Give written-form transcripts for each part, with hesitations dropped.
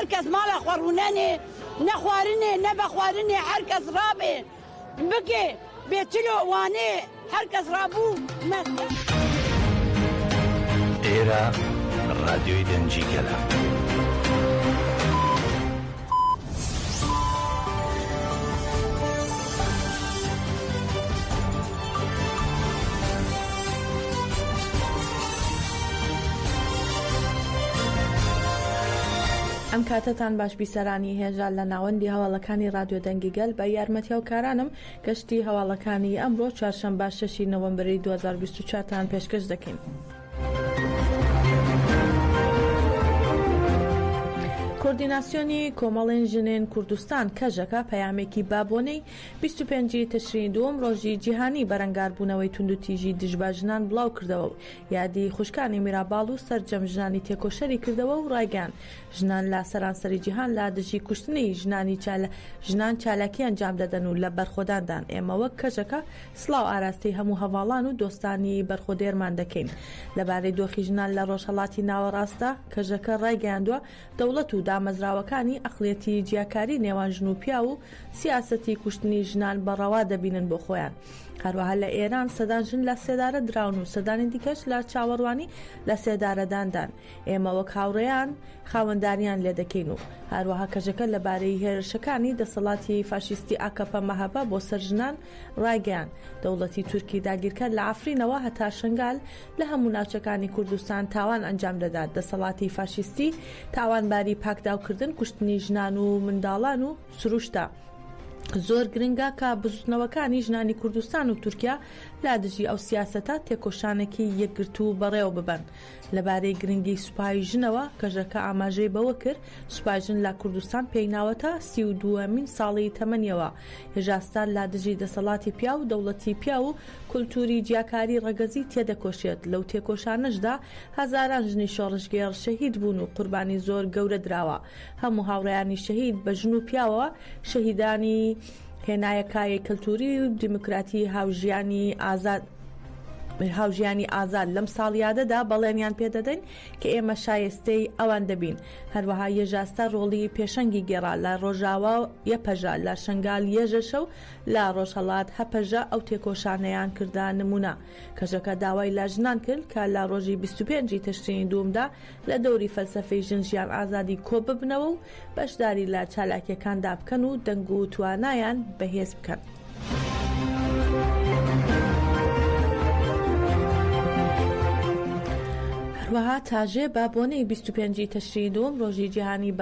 هركز مالا خوروناني نخوارني نبا خوارني هركز رابي بكي بيتلو واني هركز رابو مثل إيرا راديو دنجي كلا ئەم کاتتان باش بیسەرانی هێژال لە ناوەندی هەواڵەکانی رادیۆ دەنگیگەل بە یارمەتی و کارانم گەشتی هەواڵەکانی ئەمڕۆ چوارشەمبە 6 نۆڤەمبەری 2024تان پێشکەش دەکەین. کوردیناسیۆنی کۆمەڵێن ژنێن کوردستان کەژەکە پەیامێکی بابۆنەی 25 تشرین دووەم ڕۆژی جیهانی بەرەنگاربوونەوەی توندوتیژی دژباژنان بڵاو کردەوە و یادی خوشکانی میراباڵ و سەرجەم ژنانی تێکۆشەری کردەوە و ڕایگەان ژنان لە سەرانسەری جیهان لا دژی کوشتنی ژنان چالاکی ئەنجام دەدەن و لە بەرخۆداندان ئێمە وەک کەژەکە سڵاو ئاراستەی هەموو هەواڵان و دۆستانی بەرخۆدێرمان دەکەین. لەبارەی دۆخی ژنان لە ڕۆژهەڵاتی ناوەڕاستە کەژەکە ڕایگەیاندووە دەوڵەت و دامەزراوەکانی ئەقڵێتی جیاکاری نێوان ژن و پیا و سیاسەتی کوشتنی ژنان بەڕەوا دەبینن بۆ خۆیان. هەروەها لە ئێران سەدان ژن لە سێدارە دراون و سەدانی دیکەش لە چاوەڕوانی لە سێدارەداندان. ئێمە وەک هاوڕێیان خاوەنداریان لێ دەکەین و هەروەها کەژەکە لەبارەی هێرشەکانی دەسەڵاتی فاشیستی ئاکەپە مەهەبە بۆ سەر ژنان ڕایگەیان. دەوڵەتی تورکی داگیرکرد لە ئافرینەوە هەتا شنگال لە هەموو ناوچەکانی کوردستان تاوان ئەنجام دەدات. دەسەڵاتی فاشیستی تاوانباری پاکداوکردن کوشتنی ژنان و منداڵان و سروشتە. زۆر گرنگە کە بزوتنەوەکانی ژنانی کوردستان و تورکیا لا دژی ئەو سیاسەتە تێکۆشانێکی یەکگرت و بەڕێوە ببن. لەبارەی گرنگی سوپای ژنەوە کەژەکە ئاماژەی بەوە کرد سوپای ژن لە کوردستان پێیناوەتە 32مین ساڵی تەمەنیەوە. هێژاستان لا دژی دەسەڵاتی پیا و دەوڵەتی پیا و کولتوری جیاکاری ڕەگەزی تێدەکۆشێت. لەو تێکۆشانەشدا هەزاران ژنی شۆڕژگێڕ شەهید بوون و قوربانی زۆر گەورە دراوە. هەموو هاوڕێیانی شەهید بە ژن و پیاوە شەهیدانی هێنایەکایی کەلتوری و دیموکراتی هاوژیانی ئازاد لەم ساڵیادەدا بەڵێنیان پێدەدەین کە ئێمە شایستەی ئەوان دەبین. هەروەها یەژاستە ڕۆڵی پێشەنگی گێڕا لە ڕۆژاوا یەپەژە لە شنگال یەژەشە و لە ڕۆژهەڵات هەپەژە ئەو تێکۆشانەیان کردا نمونە. کەژەکە داوای لە ژنان کرد کە لە ڕۆژی 25 تشرینی دووەمدا لە دەوری فەلسەفەی ژن ژیان ئازادی کۆ ببنەوە و بەشداری لە چالاکیەکاندا بکەن و دەنگ و توانایان بەهێز بکەن. هەروەها تاژێ بابۆنەی 25 تشرینی دووەم ڕۆژی جیهانی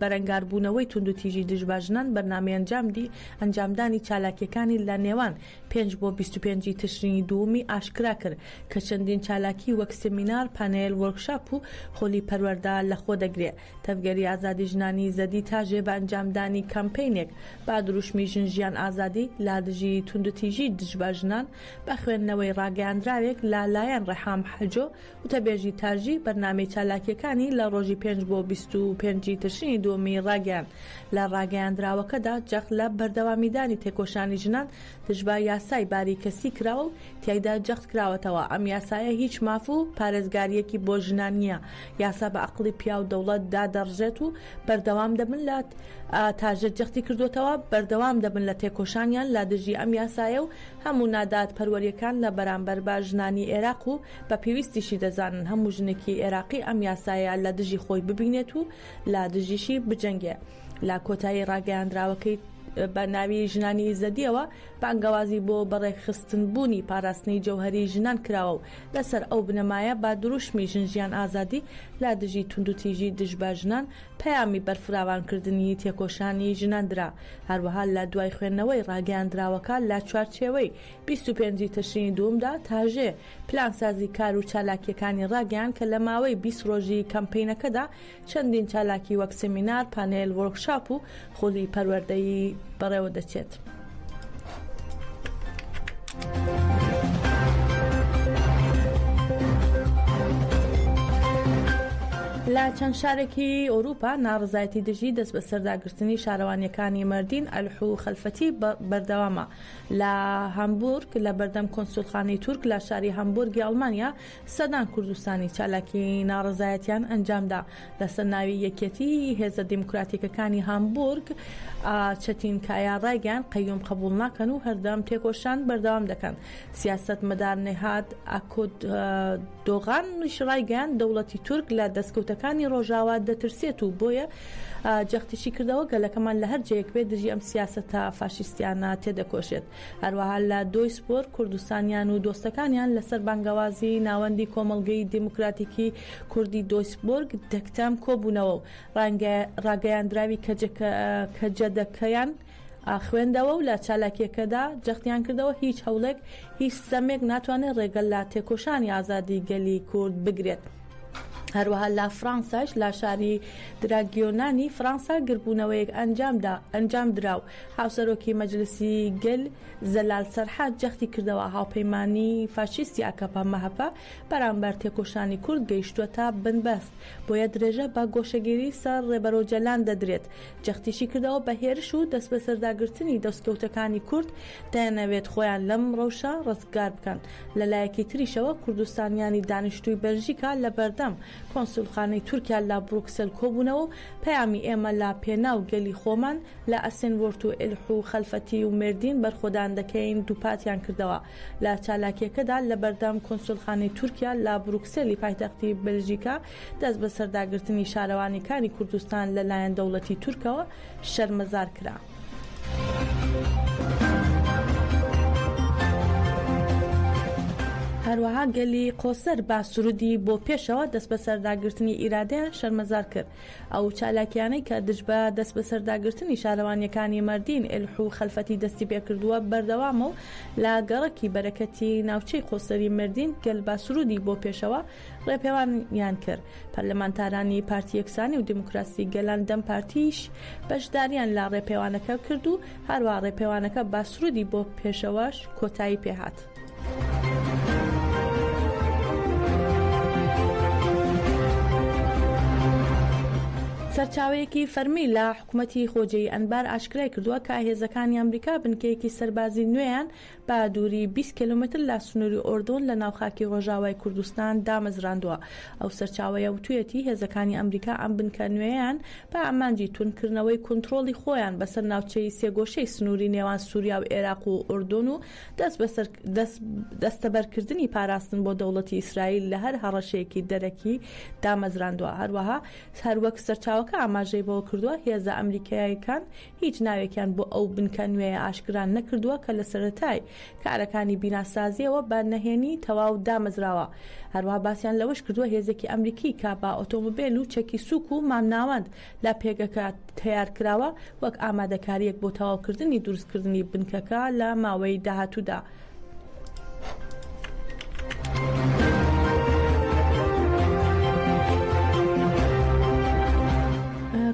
بەرەنگاربوونەوەی توندوتیژی دژباژنان بەرنامەی ئەنجامدانی چالاکیەکانی لە نێوان 5 بۆ 25 تشرینی دووەمی ئاشکرا کرد کە چەندین چالاکی وەک سمینار، پانێل، وەرکشاپ و خۆلی پەروەردە لەخۆ دەگرێت. تەفگەری ئازادی ژنانی زەدی تاژێ بە ئەنجامدانی کەمپەینێک با دروشمی ژن ژیان ئازادی لا دژی توندوتیژی دژباژنان بە خوێندنەوەی ڕاگەیاندراوێک لەلایەن ڕێحام حەجۆ و تەبێژی تاژی بەرنامەی چالاکیەکانی لە ڕۆژی 5 بۆ 25 تشرینی دووەمی ڕاگەیان. لە ڕاگەیاندراوەکەدا جەخ لە بەردەوامیدانی تێکۆشانی ژنان دژبا یاسای باری کەسی کراوە و تیایدا جەخت کراوەتەوە. ئەم یاسایە هیچ ماف و پارێزگاریەکی بۆ ژنان نییە. یاسا بە عەقڵی پیا و دەوڵەت دادەڕژێت و بەردەوام دەبن لە تاژە جەختی کردوتەوە بەردەوام دەبن لە تێکۆشانیان لا دژی ئەم یاسایە و هەموو نادات پەروەریەکان لە بەرامبەر بە ژنانی عێراق و بە پێویستیشی دەزانن هەموو ژنێکی عێراقی ئەم یاسایە لە دژی خۆی ببینێت و لا دژیشی بجەنگێ. لە کۆتایی ڕاگەیاندراوەکەی بە ناوی ژنانی زەدیەوە بانگەوازی بۆ بەڕێخستنبوونی پاراستنی جەوهەری ژنان کراوە و لەسەر ئەو بنەمایە با دروشمی ژن ژیان ئازادی لا دژی توندوتیژی دژباژنان پەیامی بەرفراوانکردنی تێکۆشانی ژناندرا. هەروەها لە دوای خوێندنەوەی ڕاگەیاندراوەکە لە چوارچێوەی 25 تشرینی دووەمدا تاژێ پلانسازی کار و چالاکیەکانی ڕاگەیان کە لە ماوەی 20 ڕۆژی کەمپەینەکەدا چەندین چالاکی وەک سمینار، پانێل، وەرکشاپ و خۆلی پەروەردەیی بەڕێوە دەچێت. لە چەند شارێکی ئەوروپا ناڕزایەتی دژی دەست بە سەرداگرتنی شارەوانیەکانی مەردین ئەلحو خەلفەتی بەردەوامە. لە هەمبورگ لە بەردەم کۆنسولخانەی تورک لە شاری هەمبورگی ئەڵمانیا سەدان کوردستانی چالاکی ناڕزایەتیان ئەنجامدا. لەسەر ناوی یەکێتی هێزە دیموکراتیکەکانی هەمبورگ چەتینکایە ڕایگەیان قەیوم قبول ناکەن و هەردەم تێکۆشان بەردەوام دەکەن. سیاسەت مەدار نێهاد ئاکۆد دۆغانیش ڕایگەیان دەوڵەتی تورک لە دەستکەوتەکانی ڕۆژاوا دەترسێت و بۆیە جەختیشی کردەوە گەلەکەمان لە هەر جەیەک بێت دژی ئەم سیاسەتە فاشیستیانە تێدەکۆشێت. هەروەها لە دۆیسپۆر کوردستانیان و دۆستەکانیان لەسەر بانگەوازی ناوەندی کۆمەڵگەی دیموکراتیکی کوردی دۆیسبۆرگ دەکتام کۆبوونەوە و ڕاگەیاندراوی کەجەدەکەیان خوێندەوە و لە چالاکیەکەدا جەختیان کردەوە هیچ هەوڵێک هیچ سەمێک ناتوانێت ڕێگەل لە تێکۆشانی ئازادی گەلی کورد بگرێت. هەروەها لە فرانساش لە شاری دراگیۆنانی فرانسا گربوونەوەیەک ئەنجام دراو. هاوسەرۆکی مەجلسی گەل زەلال سەرحات جەختی کردەوە هاوپەیمانی فاشیستی ئاکەپا مەهەپە بەرامبەر تێکۆشانی کورد گەیشتووەتە بنبەست بۆیە درێژە بە گۆشەگیری سەر ڕێبەرۆجەلان دەدرێت. جەختیشی کردەوە بە هێرش و دەست بە سەرداگرتنی دەستکەوتەکانی کورد دەیانەوێت خۆیان لەم ڕەوشە ڕزگار بکەن. لەلایەکی تریشەوە کوردستانیانی دانیشتووی بەلژیکا لە بەردەم کۆنسولخانەی تورکیا لە بروکسل کۆبوونەوە و پەیامی ئێمە لە پێناو گەلی خۆمان لە ئەسنوورت و ئلحو خەلفەتی و مردین بەرخۆدان دەکەین دووپاتیان کردەوە. لە چالاکیەکەدا لە بەردەم کۆنسولخانەی تورکیا لە بروکسلی پایتەختی بەلژیکا دەست بە سەرداگرتنی شارەوانیەکانی کوردستان لەلایەن دەوڵەتی تورکەوە شەرمەزار کرا. هەروەها گەلی قۆسەر با سرودی بۆ پێشەوە دەست بە سەرداگرتنی ئیرادەیان شەرمەزار کرد. ئەو چالاکیانەی کە دژ بە دەست بە سەرداگرتنی شارەوانیەکانی مەردین ئلحو خەلفەتی دەستی پێکردووە بەردەوامە و لا گەڕەکی بەرەکەتی ناوچەی قۆسەری مردین گەل با سرودی بۆ پێشەوە ڕێپێوانیان کرد. پەرلەمانتارانی پارتی یەکسانی و دیموکراسی گەلان دەم پارتیش بەشداریان لە ڕێپێوانەکە کرد و هەروە ڕێپێوانەکە با سرودی بۆ پێشەوەش کۆتایی پێهات. سەرچاوەیەکی فەرمی لە حکوومەتی خۆجەی ئەنبار ئاشکرای کردووە کە هێزەکانی ئەمریکا بنکەیەکی سەربازی نوێیان بە دووری 20 کیلومتر لە سنووری ئۆردۆن لە ناوخاکی ڕۆژاوای کوردستان دامەزراندووە. ئەو سەرچاوەیە وتوێتی هێزەکانی ئەمریکا ئەم بنکە نوێیان بە ئامانجی تونکردنەوەی کۆنتڕۆڵی خۆیان بەسەر ناوچەی سێگۆشەی سنووری نێوان سووریا و عێراق و ئۆردۆن و دەستەبەرکردنی پاراستن بۆ دەوڵەتی ئیسرائیل لە هەر هەڕەشەیەکی دەرەکی دامەزراندووە. هەروەها هەروەک سەرچاوەکە ئاماژەی بەوە کردووە هێزە ئەمریکایەکان هیچ ناوێکیان بۆ ئەو بنکە نوێیە ئاشکران نەکردووە کە لە سەرەتای کارەکانی بیناسازیەوە بە نەهێنی تەواو دامەزراوە. هەروەها باسییان لەوەش کردووە هێزێکی ئەمریکی کا بە ئۆتۆمبیل و چەکی سووک و مامناوەند لە پێگەکە تیار کراوە وەک ئامادەکاریەک بۆ تەواوکردنی دروستکردنی بنکەکە لە ماوەی داهاتوودا.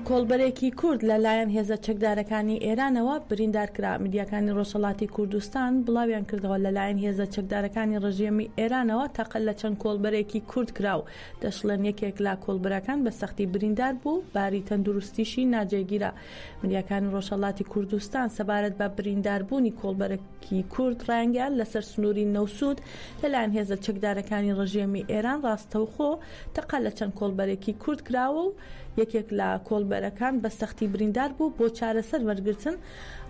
کۆڵبەرێکی کورد لەلایەن هێزە چەکدارەکانی ئێرانەوە بریندارکرا. میدیاکانی ڕۆژهەڵاتی کوردستان بڵاویان کردەوە لەلایەن هێزە چەکدارەکانی ڕژێمی ئێرانەوە تەقل لە چەند کۆڵبەرێکی کورد کراو. دەشڵێن یەکێک لە کۆڵبەرەکان بە سەختی بریندار بوو باری تەندروستیشی ناجێگیرە. میدیاکانی ڕۆژهەڵاتی کوردستان سەبارەت بە برینداربوونی کۆڵبەرێکی کورد ڕایانگەیان لەسەر سنووری نەوسود لەلایەن هێزە چەکدارەکانی ڕژێمی ئێران ڕاستەوخۆ تەقل لە چەند کۆڵبەرێکی کورد کراوە و یەکێک لە کۆڵبەرەکان بە سەختی بریندار بوو بۆ چارەسەر وەرگرتن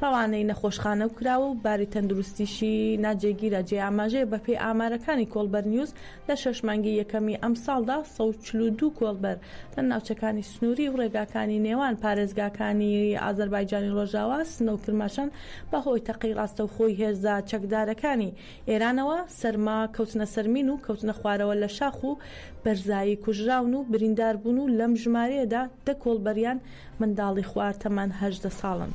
ڕەوانەی نەخۆشخانە و کراوە و باری تەندروستیشی ناجێگیرە. جێ ئاماژەیە بەپێی ئامارەکانی کۆڵبەر نیوز لە 6 مانگی یەکەمی ئەم ساڵدا 142 کۆڵبەر لە ناوچەکانی سنووری و ڕێگاکانی نێوان پارێزگاکانی ئازەربایجانی ڕۆژاوا سنە و کرماشان بەهۆی تەقی ڕاستەوخۆی هێزە چەکدارەکانی ئێرانەوە سەرما کەوتنە سەرمین و کەوتنە خوارەوە لە شاخ و بەرزایی کوژراون و بریندار بوون و لەم ژمارەیەدا 10 کۆڵبەریان منداڵی خوار تەمان 18 ساڵن.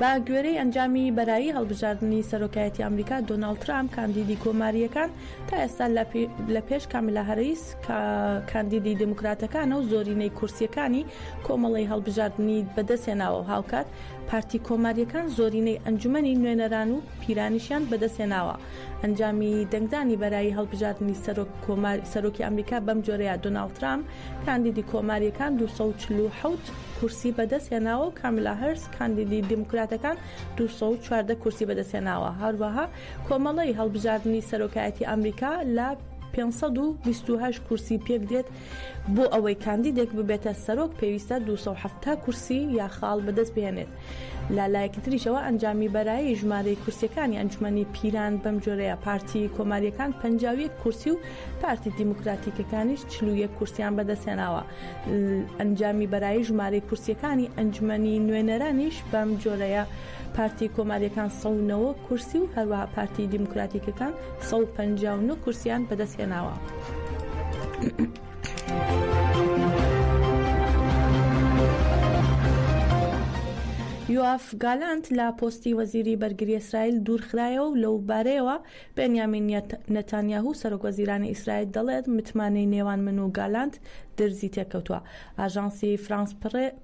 با گوێرەی ئەنجامی بەرایی هەڵبژاردننی سەرۆکایەتی ئەمریکا دۆناڵد ترامپ کاندیدی کۆماریەکان تا ئێستا لە پێش کامیلا هەریس کاندیدی دموکراتەکانە و زۆرینەی کورسیەکانی کۆمەڵی هەڵبژاردننی بەدەستێناوە و هاوکات پارتی کۆماریەکان زۆرینەی ئەنجومەنی نوێنەران و پیرانیشیان بەدەستێناوە. ئەنجامی دەنگدانی بەرایی هەڵبژاردننی سەرۆکی ئەمریکا بەم جۆرەیە دۆناڵد ترامپ کاندیدی کۆماریەکان 247 کورسی بەدەستێناوە و کامیلا هەرس کاندیدی دموکراتەکان 214 کورسی بەدەستێناوە. هەروەها کۆمەڵی هەڵبژاردننی سەرۆکایەتی ئەمریکا لە 528 کورسی پێک دێت. بۆ ئەوەی کاندیدێک ببێتە سەرۆک پێویستە 270 کورسی یا خاڵ بەدەست بێنێت. لایەکی تریشەوە ئەنجامی بەرایی ژمارەی کورسیەکانی ئەنجومەنی پیران بەم جۆرەیە پارتی کۆماریەکان 51 کورسی و پارتی دیموکراتیکەکانیش 41 کورسیان بەدەستێناوە. ئەنجامی بەرایی ژمارەی کورسیەکانی ئەنجومەنی نوێنەرانیش بەم جۆرەیە پارتی کۆماریەکان 109 کورسی و هەروەها پارتی دیموکراتیکەکان 159 کورسیان بەدەستهێناوە. یۆاف گالاند لە پۆستی وەزیری بەرگری ئیسرائیل دوورخرایەوە و لەو بارەیەوە بێنیامین نەتانیاهو سەرۆکوەزیرانی ئیسرائیل دەڵێت متمانەی نێوان من و گالاند درزی تێکەوتووە. ئاژانسی فرانس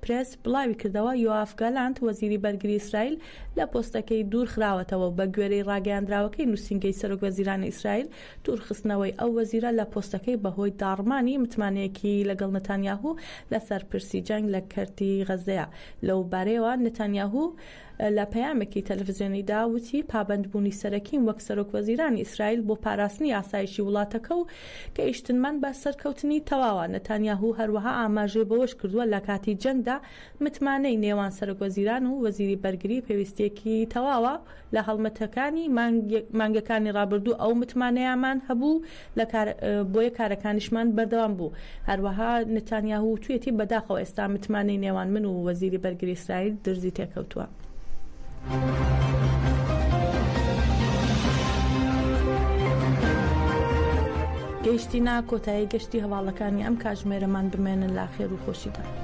پرێس بڵاوی کردەوە یۆاف گالاند وەزیری بەرگری ئیسرائیل لە پۆستەکەی دوورخراوەتەوە بە گوێرەی ڕاگەیاندراوەکەی نووسینگەی سەرۆکوەزیرانی ئیسرائیل دوورخستنەوەی ئەو وەزیرە لە پۆستەکەی بەهۆی داڕمانی متمانەیەکی لەگەڵ نەتانیاهو لەسەر پرسی جەنگ لە کەرتی غەزەیە. لەو بارەیەوە نەتانیاهو لە پەیامێکی تەلەڤیزیۆنیدا وتی پابەندبوونی سەرەکیم وەک سەرۆکوەزیرانی ئیسرائیل بۆ پاراستنی ئاسایشی وڵاتەکە و گەیشتنمان بە سەرکەوتنی تەواوە. نەتانیاهو هەروەها ئاماژەی بەوەش کردووە لە کاتی جەنگدا متمانەی نێوان سەرۆکوەزیران و وەزیری بەرگری پێویستێکی تەواوە. لە هەڵمەتەکانی مانگەکانی ڕابردوو ئەو متمانەیەمان هەبوو بۆیە کارەکانیشمان بەردەوام بوو. هەروەها نەتانیاهو توێتی بەداخەوە ئێستا متمانەی نێوان من و وەزیری بەرگری ئیسرائیل درزی تێکەوتووە. گەیشتینە کۆتایی گەشتی هەواڵەکانی ئەم کاتژمێرەمان بمێنن لا خێر و خۆشیدا.